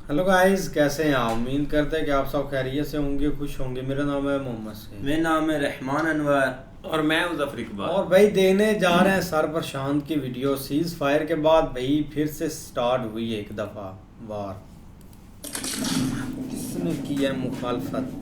Hello guys, कैसे हैं आप? उम्मीद करते हैं कि आप सब खैरियत से होंगे, खुश होंगे। मेरा नाम है मोहम्मद से मेरा नाम है रहमान अनवर। और मैं मुजफ्फर इकबाल। और भाई देने जा रहे हैं सर पर शांत की वीडियो। सीज फायर के बाद भाई फिर से स्टार्ट हुई है एक दफ़ा वार। किसने की है मुखालफत?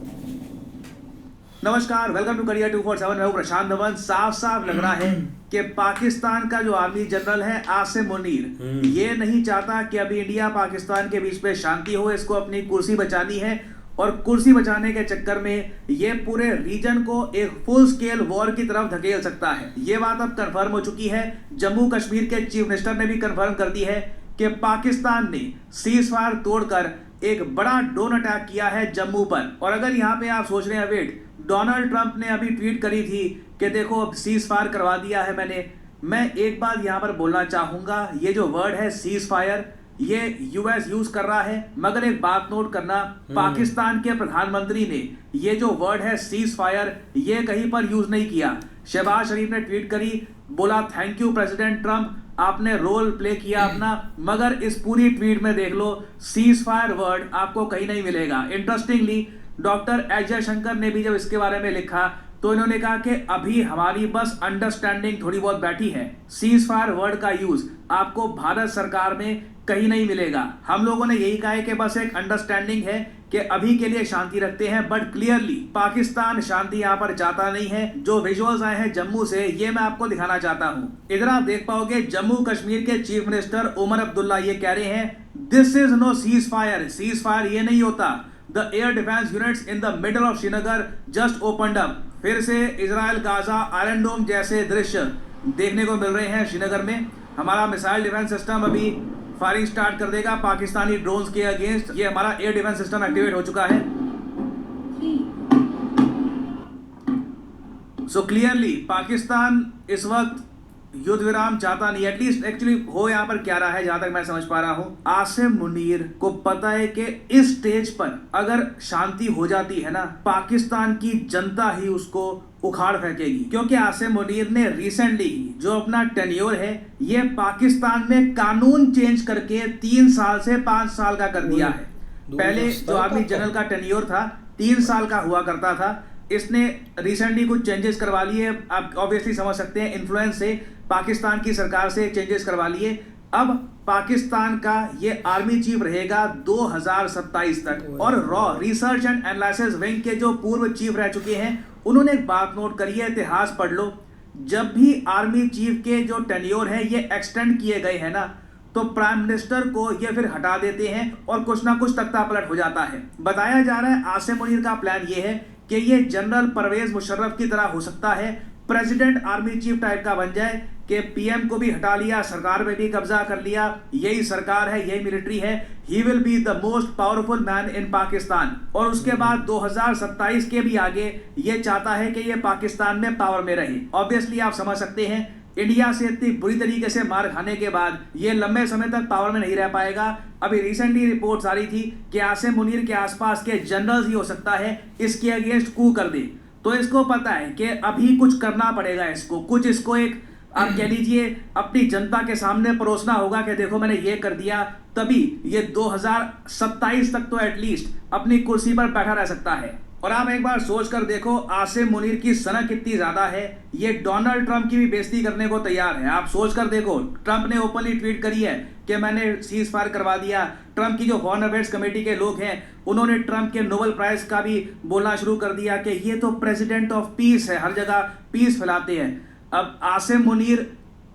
नमस्कार, वेलकम टू करियर 247। मैं हूं प्रशांत धवन। साफ साफ लग रहा है कि पाकिस्तान का जो आर्मी जनरल है आसिम मुनीर, ये नहीं चाहता कि अभी इंडिया पाकिस्तान के बीच में शांति हो। इसको अपनी कुर्सी बचानी है और कुर्सी बचाने के चक्कर में ये पूरे रीजन को एक फुल स्केल वॉर की तरफ धकेल सकता है। ये बात अब कंफर्म हो चुकी है। जम्मू कश्मीर के चीफ मिनिस्टर ने भी कंफर्म कर दी है कि पाकिस्तान ने सीज फायर तोड़कर एक बड़ा ड्रोन अटैक किया है जम्मू पर। और अगर यहाँ पे आप सोच रहे हैं वेट, डोनाल्ड ट्रंप ने अभी ट्वीट करी थी कि देखो अब सीज फायर करवा दिया है मैं एक बात यहां पर बोलना चाहूंगा। ये जो वर्ड है सीज फायर, ये यूएस यूज कर रहा है, मगर एक बात नोट करना, पाकिस्तान के प्रधानमंत्री ने ये जो वर्ड है सीज फायर, ये कहीं पर यूज नहीं किया। शहबाज शरीफ ने ट्वीट करी, बोला थैंक यू प्रेसिडेंट ट्रंप, आपने रोल प्ले किया अपना, मगर इस पूरी ट्वीट में देख लो सीज फायर वर्ड आपको कहीं नहीं मिलेगा। इंटरेस्टिंगली डॉक्टर एस जयशंकर ने भी जब इसके बारे में लिखा तो इन्होंने कहा कि अभी हमारी बस अंडरस्टैंडिंग थोड़ी बहुत बैठी है। सीज फायर वर्ड का यूज आपको भारत सरकार में कहीं नहीं मिलेगा। हम लोगों ने यही कहा है कि बस एक अंडरस्टैंडिंग है कि अभी के लिए शांति रखते हैं, बट क्लियरली पाकिस्तान शांति यहां पर चाहता नहीं है। जो विजुअल्स आए हैं जम्मू से, ये मैं आपको दिखाना चाहता हूं। इधर आप देख पाओगे जम्मू कश्मीर के चीफ मिनिस्टर उमर अब्दुल्ला ये कह रहे हैं this is no ceasefire. Ceasefire ये नहीं होता। The air defence units in the middle of Srinagar just opened up. फिर से इजराइल गाजा आयरन डोम जैसे दृश्य देखने को मिल रहे हैं श्रीनगर में। हमारा मिसाइल डिफेंस सिस्टम अभी फायरिंग स्टार्ट कर देगा पाकिस्तानी ड्रोन्स के अगेंस्ट। ये हमारा एयर डिफेंस सिस्टम एक्टिवेट हो चुका है। सो क्लियरली पाकिस्तान इस वक्त युद्ध विराम चाहता नहीं। एटलीस्ट एक्चुअली हो यहां पर क्या रहा है, जहां तक मैं समझ पा रहा हूं, आसिम मुनीर को पता है कि इस स्टेज पर अगर शांति हो जाती है ना, पाकिस्तान की जनता ही उसको उखाड़ फेंकेगी। क्योंकि आसिम मुनीर ने रिसेंटली जो अपना टेन्योर है, ये पाकिस्तान में कानून चेंज करके 3 साल से 5 साल का कर दिया है। पहले जो आर्मी जनरल का टेन्योर था 3 साल का हुआ करता था, इसने रिसेंटली कुछ चेंजेस करवा लिए। आप ऑब्वियसली समझ सकते हैं, इन्फ्लुएंस से पाकिस्तान की सरकार से चेंजेस करवा लिए। अब पाकिस्तान का ये आर्मी चीफ रहेगा 2027 तक। और raw research and analysis wing के जो पूर्व चीफ रह चुके हैं, उन्होंने एक बात नोट करी है, इतिहास पढ़ लो। जब भी आर्मी चीफ के जो टेन्योर है ये एक्सटेंड किए गए हैं ना, तो प्राइम मिनिस्टर को ये फिर हटा देते हैं और कुछ ना कुछ तख्ता पलट हो जाता है। बताया जा रहा है आसिम मुनीर का प्लान ये है कि ये जनरल परवेज मुशर्रफ की तरह हो सकता है, प्रेसिडेंट आर्मी चीफ टाइप का बन जाए कि पीएम को भी हटा लिया, सरकार में भी कब्जा कर लिया, यही सरकार है, यही मिलिट्री है, he will be the most powerful man in Pakistan. और उसके बाद 2027 के भी आगे ये चाहता है कि ये पाकिस्तान में पावर में रहे। ऑब्वियसली आप समझ सकते हैं, इंडिया से इतनी बुरी तरीके से मार खाने के बाद ये लंबे समय तक पावर में नहीं रह पाएगा। अभी रिसेंटली रिपोर्ट्स आ रही थी कि आसिम मुनीर के आसपास के जनरल्स ही हो सकता है इसके अगेंस्ट कू कर दे। तो इसको पता है कि अभी कुछ करना पड़ेगा, इसको कुछ, इसको एक आप कह लीजिए अपनी जनता के सामने परोसना होगा कि देखो मैंने ये कर दिया, तभी ये 2027 तक तो एटलीस्ट अपनी कुर्सी पर बैठा रह सकता है। और आप एक बार सोच कर देखो आसिम मुनीर की सनक कितनी ज्यादा है, ये डोनाल्ड ट्रंप की भी बेइज्जती करने को तैयार है। आप सोच कर देखो, ट्रंप ने ओपनली ट्वीट करी है कि मैंने सीज फायर करवा दिया। ट्रंप की जो फॉरेन अफेयर्स कमेटी के लोग हैं, उन्होंने ट्रंप के नोबेल प्राइज का भी बोलना शुरू कर दिया कि ये तो प्रेसिडेंट ऑफ पीस है, हर जगह पीस फैलाते हैं। अब आसिम मुनीर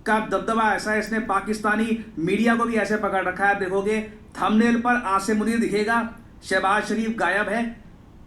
का दबदबा ऐसा है, इसने पाकिस्तानी मीडिया को भी ऐसे पकड़ रखा है। आप देखोगे थंबनेल पर आसिम मुनीर दिखेगा, शहबाज शरीफ गायब है।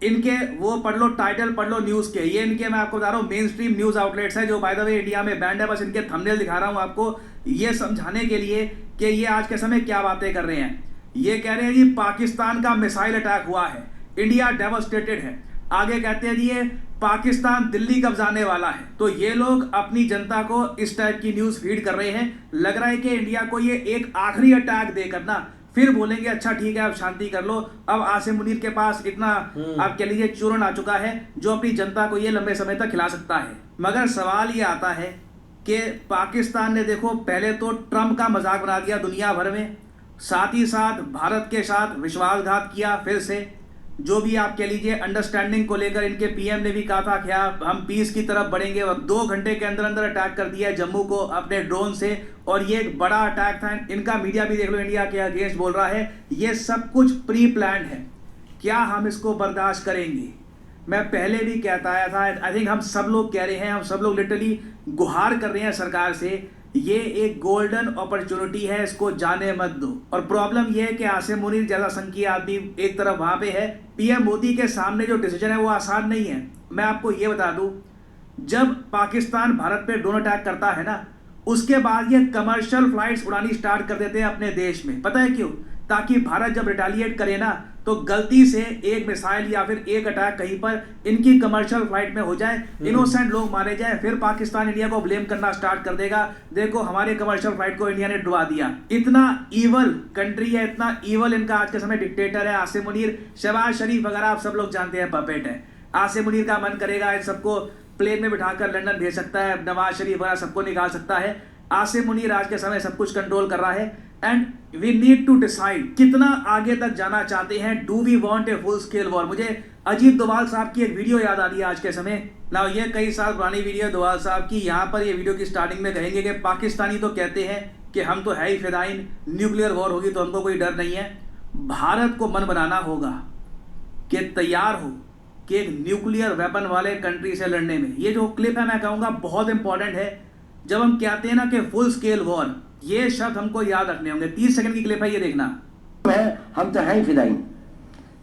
इनके वो पढ़ लो, टाइटल पढ़ लो न्यूज के, ये इनके मैं आपको बता रहा हूँ मेन स्ट्रीम न्यूज आउटलेट्स है जो बाय द वे इंडिया में बैंड है। बस इनके थंबनेल दिखा रहा हूँ आपको ये समझाने के लिए कि ये आज के समय क्या बातें कर रहे हैं। ये कह रहे हैं जी पाकिस्तान का मिसाइल अटैक हुआ है, इंडिया डेवास्टेटेड है। आगे कहते हैं जी ये पाकिस्तान दिल्ली कब्जाने वाला है। तो ये लोग अपनी जनता को इस टाइप की न्यूज फीड कर रहे हैं। लग रहा है कि इंडिया को ये एक आखिरी अटैक देकर ना फिर बोलेंगे अच्छा ठीक है अब शांति कर लो। अब आसिम मुनीर के पास इतना आप कह लीजिए चूरन आ चुका है जो अपनी जनता को ये लंबे समय तक खिला सकता है। मगर सवाल ये आता है कि पाकिस्तान ने देखो पहले तो ट्रंप का मजाक बना दिया दुनिया भर में, साथ ही साथ भारत के साथ विश्वासघात किया फिर से। जो भी आप कह लीजिए अंडरस्टैंडिंग को लेकर इनके पीएम ने भी कहा था क्या हम पीस की तरफ बढ़ेंगे, 2 घंटे के अंदर अंदर अटैक कर दिया है जम्मू को अपने ड्रोन से, और ये एक बड़ा अटैक था। इनका मीडिया भी देख लो इंडिया के अगेंस्ट बोल रहा है। ये सब कुछ प्री प्लान्ड है। क्या हम इसको बर्दाश्त करेंगे? मैं पहले भी कहता आया था, आई थिंक हम सब लोग कह रहे हैं, हम सब लोग लिटरली गुहार कर रहे हैं सरकार से, ये एक गोल्डन अपॉर्चुनिटी है, इसको जाने मत दो। और प्रॉब्लम ये है कि आसिम मुनीर जैसा संघीय आदमी एक तरफ वहां पे है, पीएम मोदी के सामने जो डिसीजन है वो आसान नहीं है। मैं आपको ये बता दूं, जब पाकिस्तान भारत पे ड्रोन अटैक करता है ना, उसके बाद ये कमर्शियल फ्लाइट्स उड़ानी स्टार्ट कर देते हैं अपने देश में। पता है क्यों? ताकि भारत जब रिटेलिएट करे ना, तो गलती से एक मिसाइल या फिर एक अटैक कहीं पर इनकी कमर्शियल फ्लाइट में हो जाए, इनोसेंट लोग मारे जाए, फिर पाकिस्तान इंडिया को ब्लेम करना स्टार्ट कर देगा, देखो हमारे कमर्शियल फ्लाइट को इंडिया ने डुबा दिया। इतना ईवल कंट्री है, इतना ईवल इनका आज के समय डिक्टेटर है आसिम मुनीर। शहबाज शरीफ वगैरह आप सब लोग जानते हैं पपेट है। आसिम मुनीर का मन करेगा इन सबको प्लेन में बिठाकर लंदन भेज सकता है, नवाज शरीफ वगैरह सबको निकाल सकता है। आसिम मुनीर आज के समय सब कुछ कंट्रोल कर रहा है। And we need to decide कितना आगे तक जाना चाहते हैं। Do we want a full scale war? मुझे अजीत डोभाल साहब की एक वीडियो याद आ रही है आज के समय ना, ये कई साल पुरानी वीडियो डोभाल साहब की। यहाँ पर ये वीडियो की स्टार्टिंग में कहेंगे कि पाकिस्तानी तो कहते हैं कि हम तो है ही फिदाइन, न्यूक्लियर वॉर होगी तो हमको कोई डर नहीं है। भारत को मन बनाना होगा कि तैयार हो कि एक न्यूक्लियर वेपन वाले कंट्री से लड़ने में। ये जो क्लिप है मैं कहूँगा बहुत इंपॉर्टेंट है। जब हम कहते हैं ना कि फुल स्केल वॉर, ये शब्द हमको याद रखने होंगे। 30 सेकंड की क्लिप है, ये देखना। हम तो हैं ही फिदाइन,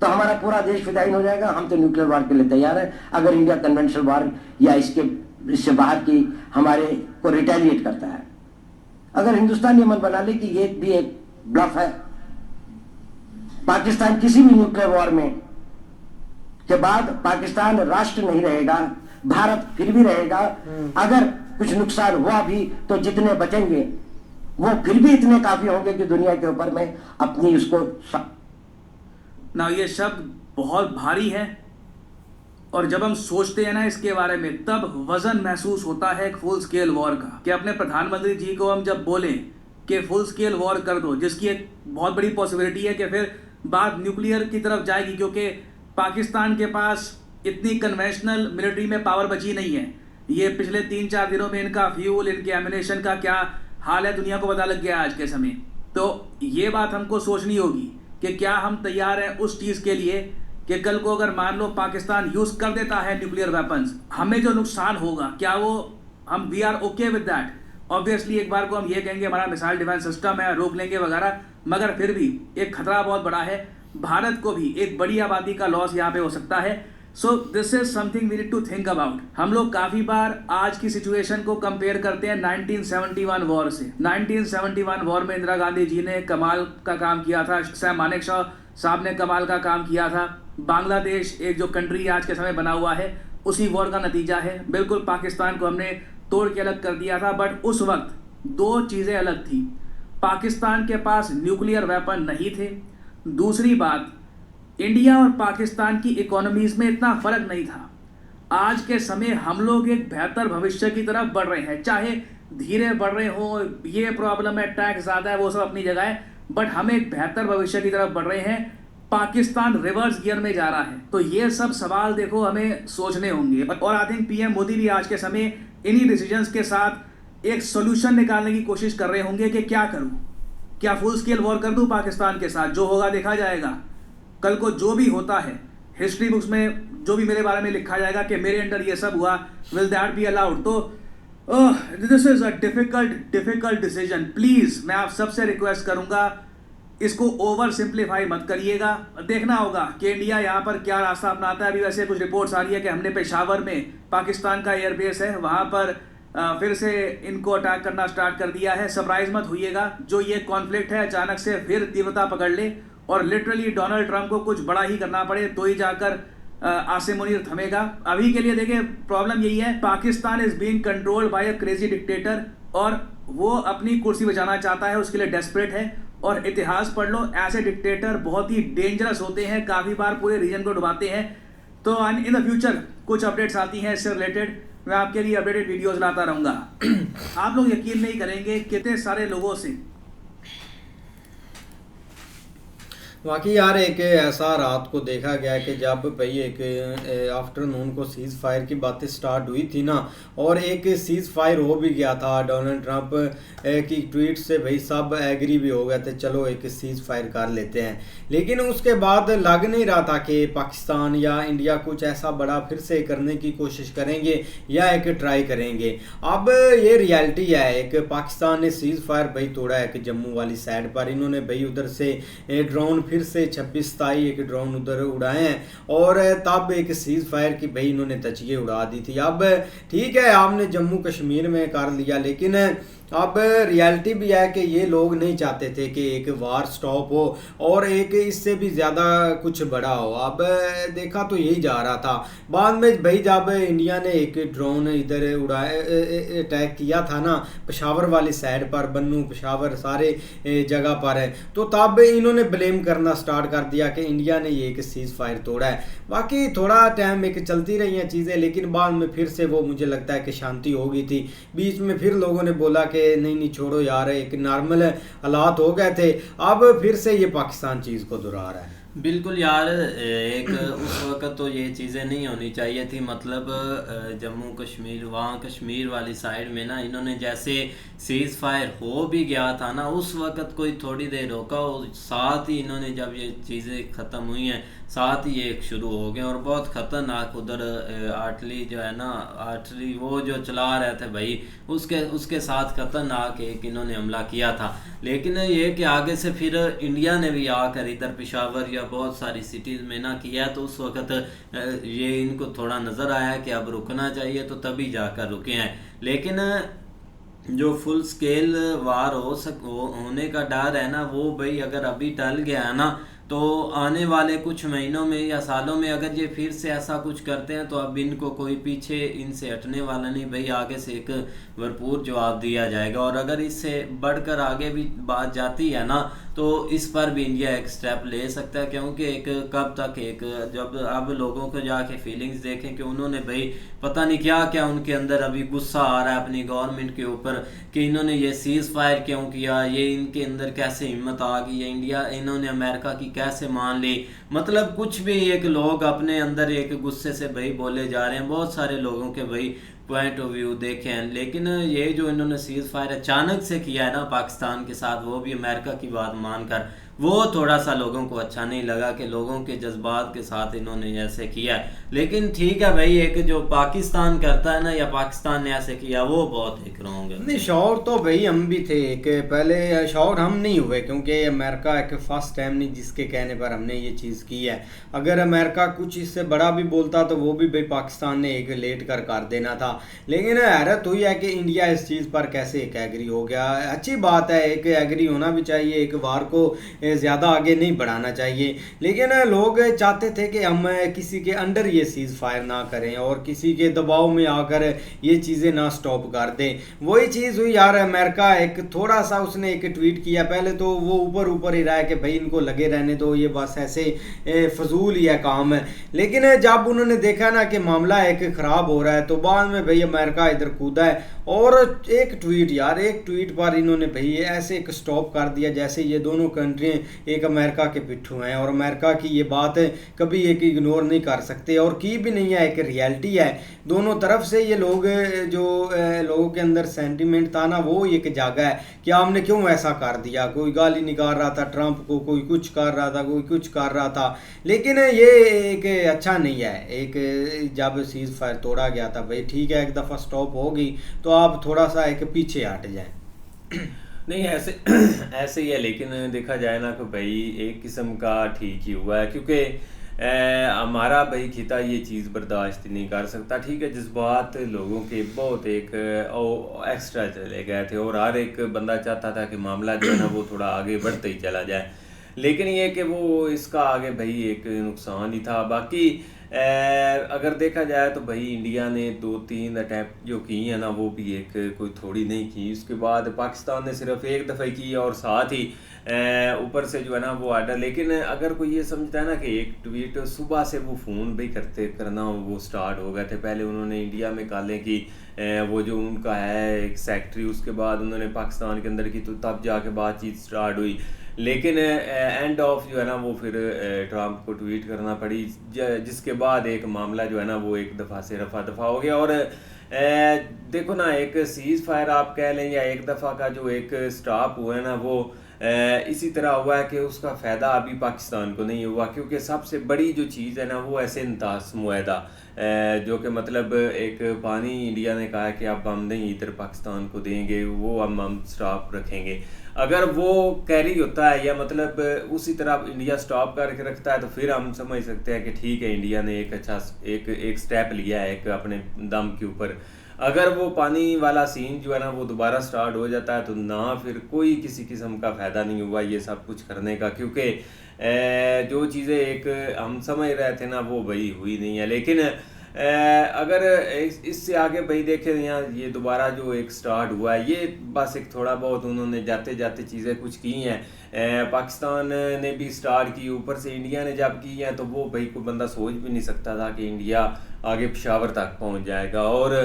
तो हमारा पूरा देश फिदाइन हो जाएगा। हम तो न्यूक्लियर वार के लिए तैयार है। अगर इंडिया कन्वेंशनल वार या इससे बाहर की हमारे को रिटेलिएट करता है, अगर हिंदुस्तान ये मन बना ले कि ये भी एक ब्लफ है, पाकिस्तान किसी भी न्यूक्लियर वॉर में के बाद पाकिस्तान राष्ट्र नहीं रहेगा, भारत फिर भी रहेगा। अगर कुछ नुकसान हुआ भी तो जितने बचेंगे वो फिर भी इतने काफी होंगे कि दुनिया के ऊपर में अपनी उसको ना। ये शब्द बहुत भारी है और जब हम सोचते हैं ना इसके बारे में, तब वजन महसूस होता है एक फुल स्केल वॉर का। कि अपने प्रधानमंत्री जी को हम जब बोलें कि फुल स्केल वॉर कर दो, जिसकी एक बहुत बड़ी पॉसिबिलिटी है कि फिर बात न्यूक्लियर की तरफ जाएगी, क्योंकि पाकिस्तान के पास इतनी कन्वेंशनल मिलिट्री में पावर बची नहीं है। ये पिछले 3-4 दिनों में इनका फ्यूल, इनके एमिनेशन का क्या हाल है दुनिया को पता लग गया आज के समय। तो ये बात हमको सोचनी होगी कि क्या हम तैयार हैं उस चीज़ के लिए कि कल को अगर मान लो पाकिस्तान यूज़ कर देता है न्यूक्लियर वेपन्स, हमें जो नुकसान होगा क्या वो हम we are okay with that? Obviously एक बार को हम ये कहेंगे हमारा मिसाइल डिफेंस सिस्टम है, रोक लेंगे वगैरह, मगर फिर भी एक खतरा बहुत बड़ा है। भारत को भी एक बड़ी आबादी का लॉस यहाँ पे हो सकता है। So this is something we need to think about. हम लोग काफ़ी बार आज की सिचुएशन को कंपेयर करते हैं 1971 वॉर से। 1971 वॉर में इंदिरा गांधी जी ने कमाल का काम किया था, सैम मानेकशॉ साहब ने कमाल का काम किया था। बांग्लादेश एक जो कंट्री आज के समय बना हुआ है उसी वॉर का नतीजा है। बिल्कुल पाकिस्तान को हमने तोड़ के अलग कर दिया था, बट उस वक्त 2 चीज़ें अलग थी। पाकिस्तान के पास न्यूक्लियर वेपन नहीं थे, दूसरी बात इंडिया और पाकिस्तान की इकोनॉमीज में इतना फर्क नहीं था। आज के समय हम लोग एक बेहतर भविष्य की तरफ बढ़ रहे हैं, चाहे धीरे बढ़ रहे हो, ये प्रॉब्लम है, टैक्स ज़्यादा है, वो सब अपनी जगह है, बट हम एक बेहतर भविष्य की तरफ बढ़ रहे हैं। पाकिस्तान रिवर्स गियर में जा रहा है। तो ये सब सवाल देखो हमें सोचने होंगे। और आई थिंक पीएम मोदी भी आज के समय इन्हीं डिसीजंस के साथ एक सोल्यूशन निकालने की कोशिश कर रहे होंगे कि क्या करूं, क्या फुल स्केल वॉर कर दूं पाकिस्तान के साथ? जो होगा देखा जाएगा। कल को जो भी होता है हिस्ट्री बुक्स में जो भी मेरे बारे में लिखा जाएगा कि मेरे अंडर ये सब हुआ, विल दैट बी अलाउड? तो this is a difficult decision. Please मैं आप सबसे रिक्वेस्ट करूंगा इसको ओवर सिंप्लीफाई मत करिएगा। देखना होगा कि इंडिया यहाँ पर क्या रास्ता अपनाता है। अभी वैसे कुछ रिपोर्ट्स आ रही है कि हमने पेशावर में, पाकिस्तान का एयरबेस है, वहाँ पर फिर से इनको अटैक करना स्टार्ट कर दिया है। सरप्राइज मत होइएगा, जो ये कॉन्फ्लिक्ट है अचानक से फिर तीव्रता पकड़ ले और लिटरली डोनाल्ड ट्रंप को कुछ बड़ा ही करना पड़े तो ही जाकर आसिम मुनीर थमेगा। अभी के लिए देखिए प्रॉब्लम यही है, Pakistan is being controlled by a crazy dictator और वो अपनी कुर्सी बचाना चाहता है, उसके लिए डेस्परेट है। और इतिहास पढ़ लो, ऐसे डिक्टेटर बहुत ही डेंजरस होते हैं, काफ़ी बार पूरे रीजन को डुबाते हैं। तो इन द फ्यूचर कुछ अपडेट्स आती हैं इससे रिलेटेड, मैं आपके लिए अपडेटेड वीडियोस लाता रहूँगा। आप लोग यकीन नहीं करेंगे कितने सारे लोगों से बाकी यार एक ऐसा रात को देखा गया कि जब भाई एक आफ्टरनून को सीज़ फायर की बातें स्टार्ट हुई थी ना, और एक सीज़ फायर हो भी गया था डोनाल्ड ट्रंप की ट्वीट से, भाई सब एग्री भी हो गए थे चलो एक सीज़ फायर कर लेते हैं। लेकिन उसके बाद लग नहीं रहा था कि पाकिस्तान या इंडिया कुछ ऐसा बड़ा फिर से करने की कोशिश करेंगे या एक ट्राई करेंगे। अब ये रियलिटी है, एक पाकिस्तान ने सीज़ फायर भाई तोड़ा है कि जम्मू वाली साइड पर इन्होंने भाई उधर से ड्रोन फिर से 26-27 एक ड्रोन उधर उड़ाए हैं, और तब एक सीज़ फायर की भाई इन्होंने तजिए उड़ा दी थी। अब ठीक है आपने जम्मू कश्मीर में कर लिया, लेकिन अब रियलिटी भी है कि ये लोग नहीं चाहते थे कि एक वार स्टॉप हो और एक इससे भी ज़्यादा कुछ बड़ा हो। अब देखा तो यही जा रहा था। बाद में भाई जब इंडिया ने एक ड्रोन इधर उड़ाए अटैक किया था ना पेशावर वाली साइड पर, बन्नू पेशावर सारे जगह पर है, तो तब इन्होंने ब्लेम करना स्टार्ट कर दिया कि इंडिया ने ये एक सीज़ फायर तोड़ा है। बाकी थोड़ा टाइम एक चलती रही हैं चीज़ें, लेकिन बाद में फिर से वो मुझे लगता है कि शांति हो गई थी। बीच में फिर लोगों ने बोला कि नहीं छोड़ो यार, एक नॉर्मल हालात हो गए थे। अब फिर से ये पाकिस्तान चीज़ को दोहरा रहा है। बिल्कुल यार, एक उस वक्त तो ये चीज़ें नहीं होनी चाहिए थी। मतलब जम्मू कश्मीर, वहाँ कश्मीर वाली साइड में ना इन्होंने जैसे सीज़ फायर हो भी गया था ना, उस वक्त कोई थोड़ी देर रोका और साथ ही इन्होंने जब ये चीज़ें ख़त्म हुई हैं साथ ही ये शुरू हो गए। और बहुत ख़तरनाक उधर आर्टली जो है ना, आर्टली वो जो चला रहे थे भाई, उसके साथ ख़तरनाक एक इन्होंने हमला किया था। लेकिन ये कि आगे से फिर इंडिया ने भी आकर इधर पेशावर या बहुत सारी सिटीज़ में ना किया, तो उस वक्त ये इनको थोड़ा नज़र आया कि अब रुकना चाहिए, तो तभी जाकर रुके हैं। लेकिन जो फुल स्केल वार होने का डर है ना, वो भाई अगर अभी टल गया है ना, तो आने वाले कुछ महीनों में या सालों में अगर ये फिर से ऐसा कुछ करते हैं तो अब इनको कोई पीछे इनसे हटने वाला नहीं भाई, आगे से एक भरपूर जवाब दिया जाएगा। और अगर इससे बढ़कर आगे भी बात जाती है ना, तो इस पर भी इंडिया एक स्टेप ले सकता है। क्योंकि एक कब तक एक जब अब लोगों को जाके फीलिंग्स देखें कि उन्होंने भाई पता नहीं क्या क्या उनके अंदर अभी गुस्सा आ रहा है अपनी गवर्नमेंट के ऊपर कि इन्होंने ये सीज़ फायर क्यों किया, ये इनके अंदर कैसे हिम्मत आ गई, ये इंडिया इन्होंने अमेरिका की कैसे मान ली। मतलब कुछ भी एक लोग अपने अंदर एक गुस्से से भाई बोले जा रहे हैं। बहुत सारे लोगों के भाई पॉइंट ऑफ व्यू देखे हैं, लेकिन ये जो इन्होंने सीज़ फायर अचानक से किया है ना पाकिस्तान के साथ, वो भी अमेरिका की बात मानकर, वो थोड़ा सा लोगों को अच्छा नहीं लगा कि लोगों के जज्बात के साथ इन्होंने ऐसे किया है। लेकिन ठीक है भाई, एक जो पाकिस्तान करता है ना या पाकिस्तान ने ऐसे किया, वो बहुत एक रॉन्ग है। नहीं शौर तो भाई हम भी थे कि पहले शौर हम नहीं हुए, क्योंकि अमेरिका एक फर्स्ट टाइम नहीं जिसके कहने पर हमने ये चीज़ की है। अगर अमेरिका कुछ इससे बड़ा भी बोलता तो वो भी भाई पाकिस्तान ने एक लेट कर देना था। लेकिन हैरत हुई है कि इंडिया इस चीज़ पर कैसे एक एग्री हो गया। अच्छी बात है, एक एग्री होना भी चाहिए, एक वार को ज़्यादा आगे नहीं बढ़ाना चाहिए। लेकिन लोग चाहते थे कि हम किसी के अंडर ये सीज़ फायर ना करें और किसी के दबाव में आकर ये चीज़ें ना स्टॉप कर दें। वही चीज़ हुई यार, अमेरिका एक थोड़ा सा उसने एक ट्वीट किया, पहले तो वो ऊपर ही रहा है कि भाई इनको लगे रहने दो, ये बस ऐसे फजूल ही है काम है। लेकिन जब उन्होंने देखा ना कि मामला एक ख़राब हो रहा है, तो बाद में भाई अमेरिका इधर कूदा है और एक ट्वीट यार, एक ट्वीट पर इन्होंने भाई ऐसे एक स्टॉप कर दिया जैसे ये दोनों कंट्री एक अमेरिका के पिट्ठू हैं, और अमेरिका की ये बात कभी एक इग्नोर नहीं कर सकते और की भी नहीं है, एक रियलिटी है। दोनों तरफ से ये लोग जो लोगों के अंदर सेंटिमेंट था ना, वो एक जागा है कि हमने क्यों ऐसा कर दिया। कोई गाली निकाल रहा था ट्रंप को, कोई कुछ कर रहा था, कोई कुछ कर रहा था। लेकिन ये एक अच्छा नहीं है। एक जब सीज़ फायर तोड़ा गया था भाई, ठीक है एक दफ़ा स्टॉप होगी तो आप थोड़ा सा एक पीछे हट जाएं। नहीं ऐसे ही है। लेकिन देखा जाए ना कि भाई एक किस्म का ठीक ही हुआ है, क्योंकि हमारा भाई खिता ये चीज़ बर्दाश्त नहीं कर सकता। ठीक है, जज्बात लोगों के बहुत एक एक्स्ट्रा चले गए थे और हर एक बंदा चाहता था कि मामला जो है ना वो थोड़ा आगे बढ़ते ही चला जाए। लेकिन ये कि वो इसका आगे भाई एक नुकसान ही था। बाकी अगर देखा जाए तो भाई इंडिया ने 2-3 अटैम्प्ट जो की है ना, वो भी एक कोई थोड़ी नहीं की। उसके बाद पाकिस्तान ने सिर्फ एक दफ़ा की और साथ ही ऊपर से जो है ना वो आर्डर। लेकिन अगर कोई ये समझता है ना कि एक ट्वीट सुबह से वो फ़ोन भी करना वो स्टार्ट हो गए थे। पहले उन्होंने इंडिया में कालें कि वो जो उनका है एक सेक्रेटरी, उसके बाद उन्होंने पाकिस्तान के अंदर की, तो तब जाके बातचीत स्टार्ट हुई। लेकिन एंड ऑफ जो है ना वो फिर ट्रम्प को ट्वीट करना पड़ी, जिसके बाद एक मामला जो है ना वो एक दफ़ा से रफा दफा हो गया। और देखो ना, एक सीज़ फायर आप कह लें या एक दफ़ा का जो एक स्टॉप हुआ है ना वो इसी तरह हुआ है कि उसका फ़ायदा अभी पाकिस्तान को नहीं हुआ, क्योंकि सबसे बड़ी जो चीज़ है ना वो ऐसे इंतास मुआहदा जो कि मतलब एक पानी इंडिया ने कहा है कि अब हम नहीं इधर पाकिस्तान को देंगे, वो हम स्टॉप रखेंगे। अगर वो कैरी होता है या मतलब उसी तरह इंडिया स्टॉप करके रखता है तो फिर हम समझ सकते हैं कि ठीक है, इंडिया ने एक अच्छा एक स्टेप लिया है एक अपने दम के ऊपर। अगर वो पानी वाला सीन जो है ना वो दोबारा स्टार्ट हो जाता है तो ना फिर कोई किसी किस्म का फ़ायदा नहीं हुआ ये सब कुछ करने का, क्योंकि जो चीज़ें एक हम समझ रहे थे ना वो वही हुई नहीं है। लेकिन अगर इससे आगे भाई देखें, यहाँ ये दोबारा जो एक स्टार्ट हुआ है ये बस एक थोड़ा बहुत उन्होंने जाते जाते चीज़ें कुछ की हैं। पाकिस्तान ने भी स्टार्ट की, ऊपर से इंडिया ने जब की हैं तो वो भाई कोई बंदा सोच भी नहीं सकता था कि इंडिया आगे पेशावर तक पहुँच जाएगा। और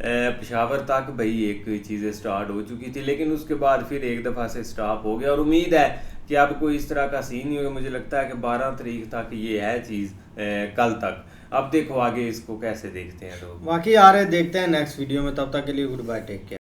पेशावर तक भाई एक चीज़ें स्टार्ट हो चुकी थी, लेकिन उसके बाद फिर एक दफ़ा से स्टॉप हो गया। और उम्मीद है कि अब कोई इस तरह का सीन नहीं होगा। मुझे लगता है कि 12 तारीख तक ये है चीज़, कल तक। अब देखो आगे इसको कैसे देखते हैं लोग। बाकी आ रहे देखते हैं नेक्स्ट वीडियो में, तब तक के लिए गुड बाय, टेक केयर।